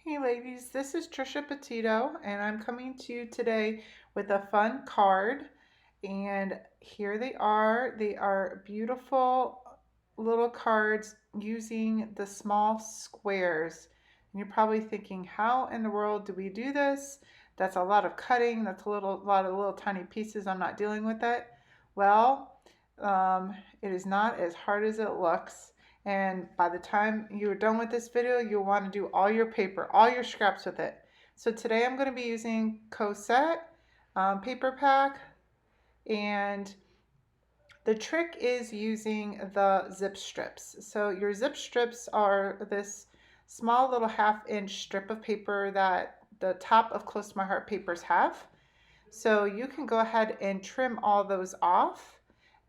Hey ladies, this is Trisha Petito and I'm coming to you today with a fun card. And here they are. They are beautiful little cards using the small squares. And you're probably thinking, how in the world do we do this? That's a lot of cutting. That's a lot of little tiny pieces. I'm not dealing with it. Well, it is not as hard as it looks. And by the time you're done with this video, you'll want to do all your paper, all your scraps with it. So today I'm going to be using Coset paper pack, and the trick is using the zip strips. So your zip strips are this small little 1/2-inch strip of paper that the top of Close to My Heart papers have. So you can go ahead and trim all those off,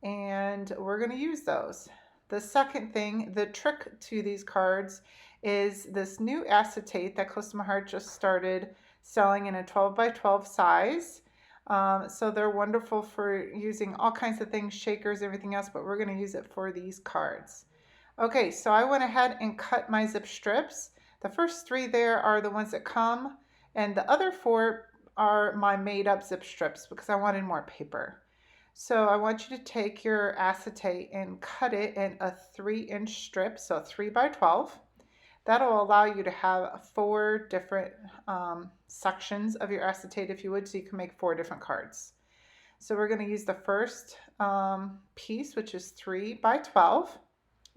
and we're going to use those. The second thing, the trick to these cards, is this new acetate that Close to My Heart just started selling in a 12 by 12 size. So they're wonderful for using all kinds of things, shakers, everything else, but we're going to use it for these cards. Okay, so I went ahead and cut my zip strips. The first 3 there are the ones that come, and the other 4 are my made up zip strips because I wanted more paper. So I want you to take your acetate and cut it in a 3-inch strip, so 3 by 12. That'll allow you to have 4 different sections of your acetate, if you would, so you can make 4 different cards. So we're going to use the first piece, which is 3 by 12.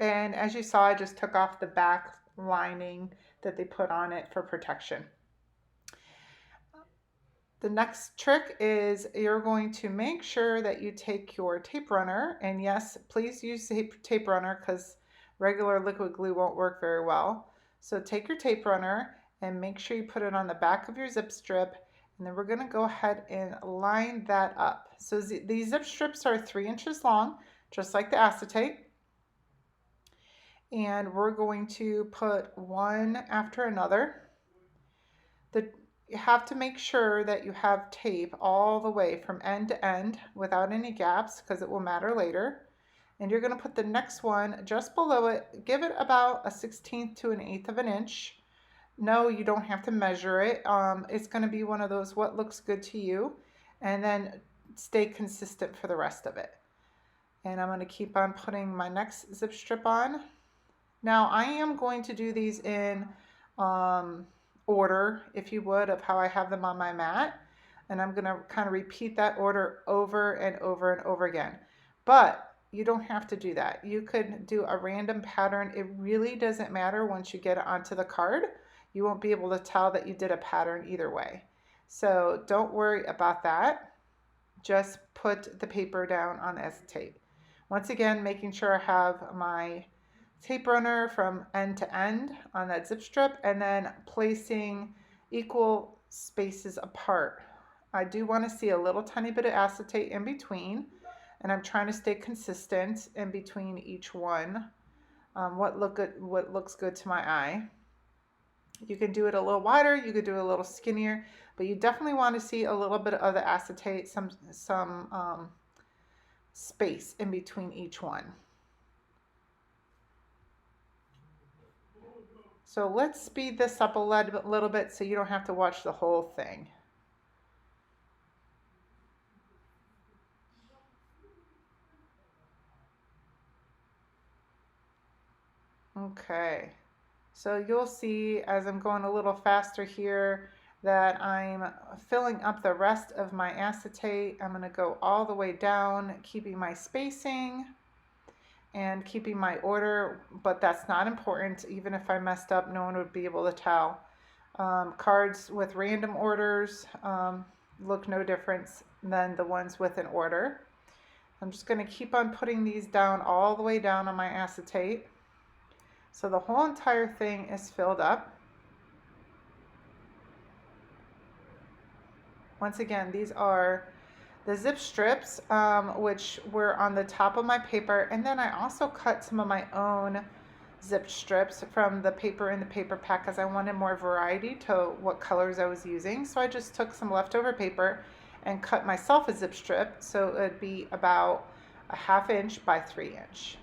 And as you saw, I just took off the back lining that they put on it for protection. The next trick is you're going to make sure that you take your tape runner, and yes, please use tape runner because regular liquid glue won't work very well. So take your tape runner and make sure you put it on the back of your zip strip, and then we're going to go ahead and line that up. So these zip strips are 3 inches long, just like the acetate. And we're going to put one after another. You have to make sure that you have tape all the way from end to end without any gaps because it will matter later. And you're going to put the next one just below it. Give it about a 1/16 to an 1/8 of an inch. No, you don't have to measure it. It's going to be one of those what looks good to you, and then stay consistent for the rest of it. And I'm going to keep on putting my next zip strip on. Now I am going to do these in order, if you would, of how I have them on my mat, and I'm going to kind of repeat that order over and over and over again. But you don't have to do that. You could do a random pattern. It really doesn't matter once you get it onto the card. You won't be able to tell that you did a pattern either way. So don't worry about that. Just put the paper down on the acetate. Once again, making sure I have my tape runner from end to end on that zip strip, and then placing equal spaces apart. I do want to see a little tiny bit of acetate in between, and I'm trying to stay consistent in between each one. What looks good to my eye. You can do it a little wider, you could do it a little skinnier, but you definitely want to see a little bit of the acetate, some space in between each one. So let's speed this up a little bit so you don't have to watch the whole thing. Okay, so you'll see as I'm going a little faster here that I'm filling up the rest of my acetate. I'm going to go all the way down, keeping my spacing and keeping my order, but that's not important. Even if I messed up, no one would be able to tell. Cards with random orders look no different than the ones with an order. I'm just going to keep on putting these down all the way down on my acetate. So the whole entire thing is filled up. Once again, these are the zip strips, which were on the top of my paper, and then I also cut some of my own zip strips from the paper in the paper pack because I wanted more variety to what colors I was using. So I just took some leftover paper and cut myself a zip strip, so it would be about a 1/2 inch by 3 inch.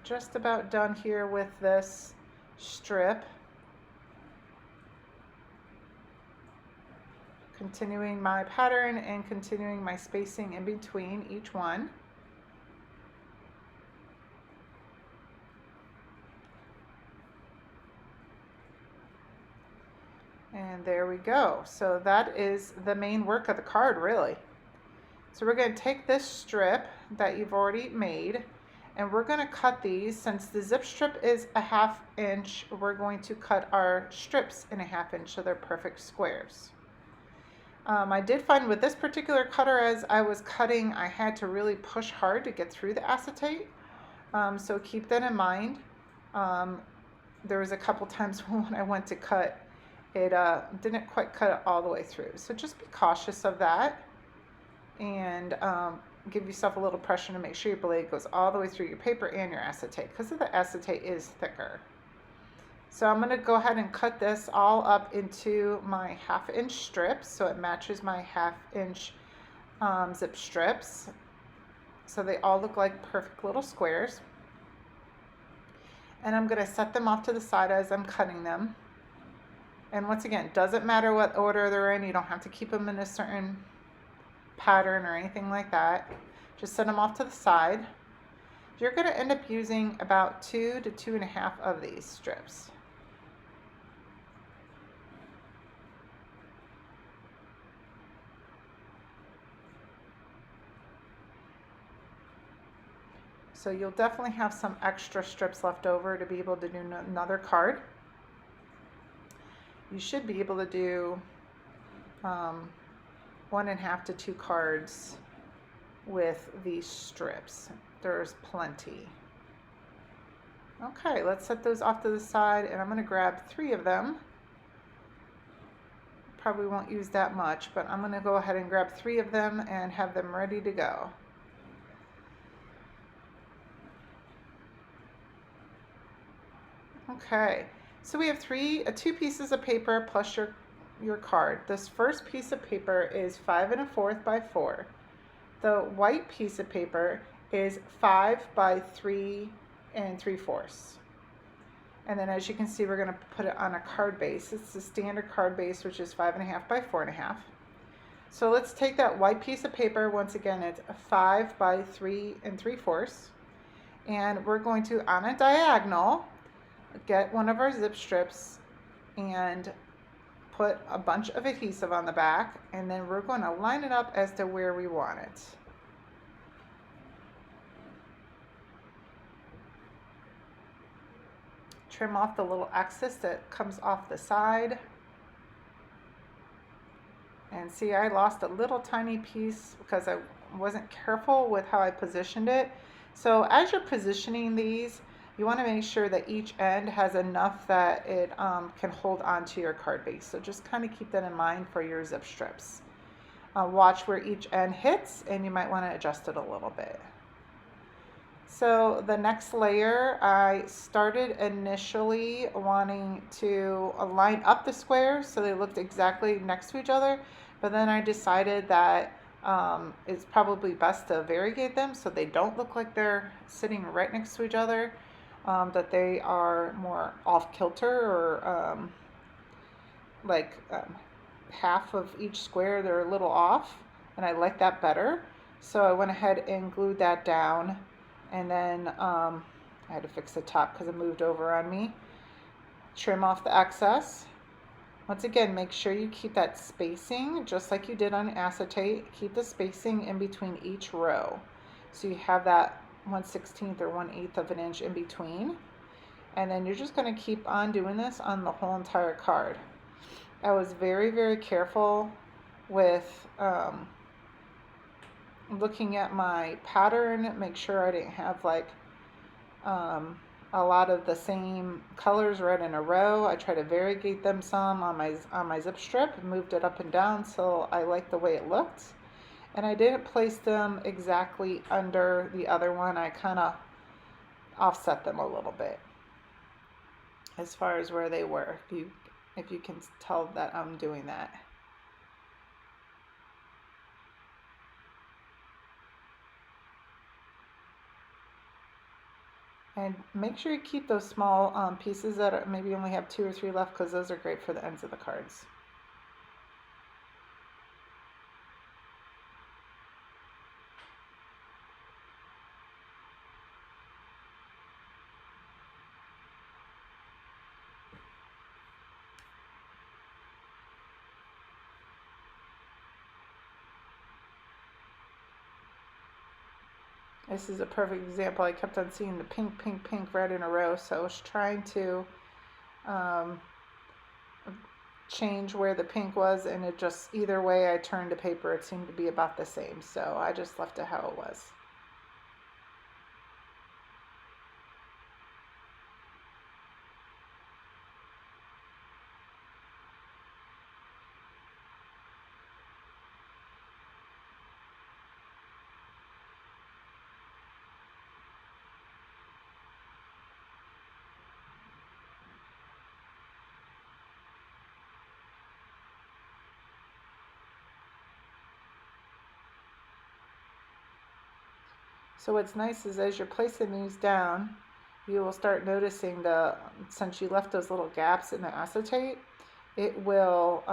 just about done here with this strip. Continuing my pattern and continuing my spacing in between each one. And there we go. So that is the main work of the card, really. So we're going to take this strip that you've already made, and we're going to cut these. Since the zip strip is a 1/2 inch, we're going to cut our strips in a 1/2 inch so they're perfect squares. I did find with this particular cutter, as I was cutting, I had to really push hard to get through the acetate. So keep that in mind. There was a couple times when I went to cut, it didn't quite cut it all the way through. So just be cautious of that, and give yourself a little pressure to make sure your blade goes all the way through your paper and your acetate, because the acetate is thicker. So I'm going to go ahead and cut this all up into my 1/2 inch strips so it matches my 1/2 inch zip strips. So they all look like perfect little squares. And I'm going to set them off to the side as I'm cutting them. And once again, doesn't matter what order they're in. You don't have to keep them in a certain pattern or anything like that. Just set them off to the side. You're going to end up using about 2 to 2.5 of these strips. So you'll definitely have some extra strips left over to be able to do another card. You should be able to do 1.5 to 2 cards with these strips. There's plenty. Okay, let's set those off to the side, and I'm going to grab 3 of them. Probably won't use that much, but I'm going to go ahead and grab 3 of them and have them ready to go. Okay, so we have 2 pieces of paper plus your card. This first piece of paper is 5 1/4 by 4. The white piece of paper is 5 by 3 3/4. And then as you can see, we're going to put it on a card base. It's the standard card base, which is 5 1/2 by 4 1/2. So let's take that white piece of paper. Once again, it's 5 by 3 3/4. And we're going to, on a diagonal, get one of our zip strips and put a bunch of adhesive on the back, and then we're going to line it up as to where we want it. Trim off the little excess that comes off the side. And see, I lost a little tiny piece because I wasn't careful with how I positioned it. So as you're positioning these, you want to make sure that each end has enough that it can hold onto your card base. So just kind of keep that in mind for your zip strips. Watch where each end hits, and you might want to adjust it a little bit. So the next layer, I started initially wanting to line up the squares so they looked exactly next to each other, but then I decided that it's probably best to variegate them so they don't look like they're sitting right next to each other. That they are more off kilter, or half of each square they're a little off, and I like that better. So I went ahead and glued that down, and then I had to fix the top because it moved over on me. Trim off the excess. Once again, make sure you keep that spacing just like you did on acetate. Keep the spacing in between each row so you have that 1/16 or 1/8 of an inch in between, and then you're just going to keep on doing this on the whole entire card. I was very, very careful with looking at my pattern, make sure I didn't have a lot of the same colors right in a row. I tried to variegate them some on my zip strip, moved it up and down so I liked the way it looked. And I didn't place them exactly under the other one. I kind of offset them a little bit as far as where they were, if you can tell that I'm doing that. And make sure you keep those small pieces that are, maybe only have 2 or 3 left, because those are great for the ends of the cards. This is a perfect example. I kept on seeing the pink, pink, pink right in a row, so I was trying to um, change where the pink was, and it just, either way I turned the paper, it seemed to be about the same, so I just left it how it was. So what's nice is as you're placing these down, you will start noticing since you left those little gaps in the acetate, it will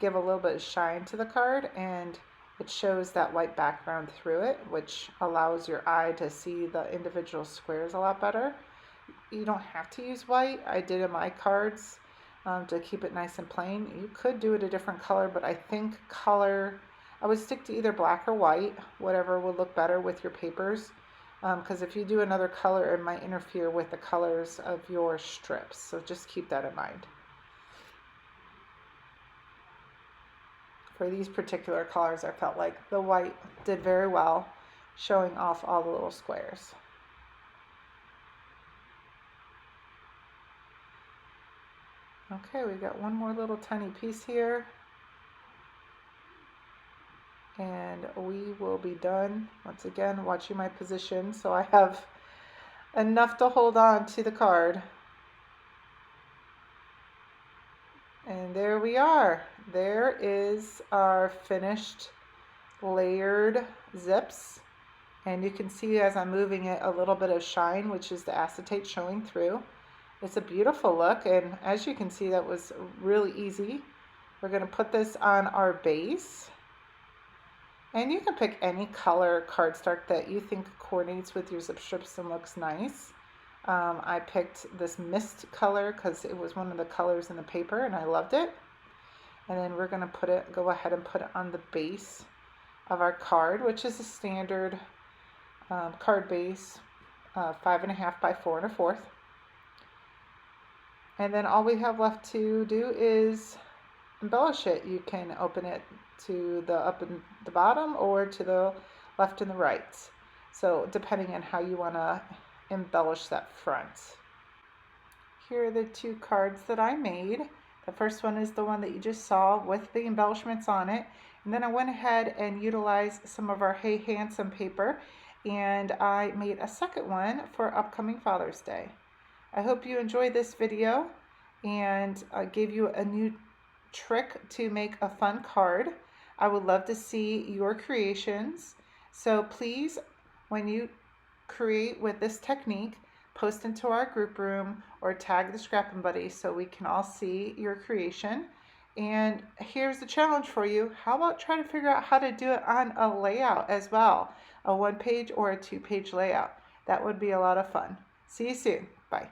give a little bit of shine to the card, and it shows that white background through it, which allows your eye to see the individual squares a lot better. You don't have to use white. I did in my cards to keep it nice and plain. You could do it a different color, but I think color, I would stick to either black or white, whatever would look better with your papers, because if you do another color, it might interfere with the colors of your strips, so just keep that in mind. For these particular colors, I felt like the white did very well, showing off all the little squares. Okay, we got one more little tiny piece here, and we will be done. Once again, watching my position so I have enough to hold on to the card. And there we are. There is our finished layered zips. And you can see as I'm moving it a little bit of shine, which is the acetate showing through. It's a beautiful look, and as you can see, that was really easy. We're going to put this on our base. And you can pick any color cardstock that you think coordinates with your zip strips and looks nice. I picked this mist color because it was one of the colors in the paper and I loved it. And then we're going to go ahead and put it on the base of our card, which is a standard card base, 5.5 by 4 1/4. And then all we have left to do is embellish it. You can open it to the up and the bottom, or to the left and the right. So depending on how you want to embellish that front. Here are the 2 cards that I made. The first one is the one that you just saw with the embellishments on it. And then I went ahead and utilized some of our Hey Handsome paper, and I made a second one for upcoming Father's Day. I hope you enjoyed this video and gave you a new trick to make a fun card. I would love to see your creations. So please, when you create with this technique, post into our group room or tag the Scrappin' Buddy so we can all see your creation. And here's the challenge for you. How about try to figure out how to do it on a layout as well, a 1-page or a 2-page layout. That would be a lot of fun. See you soon. Bye.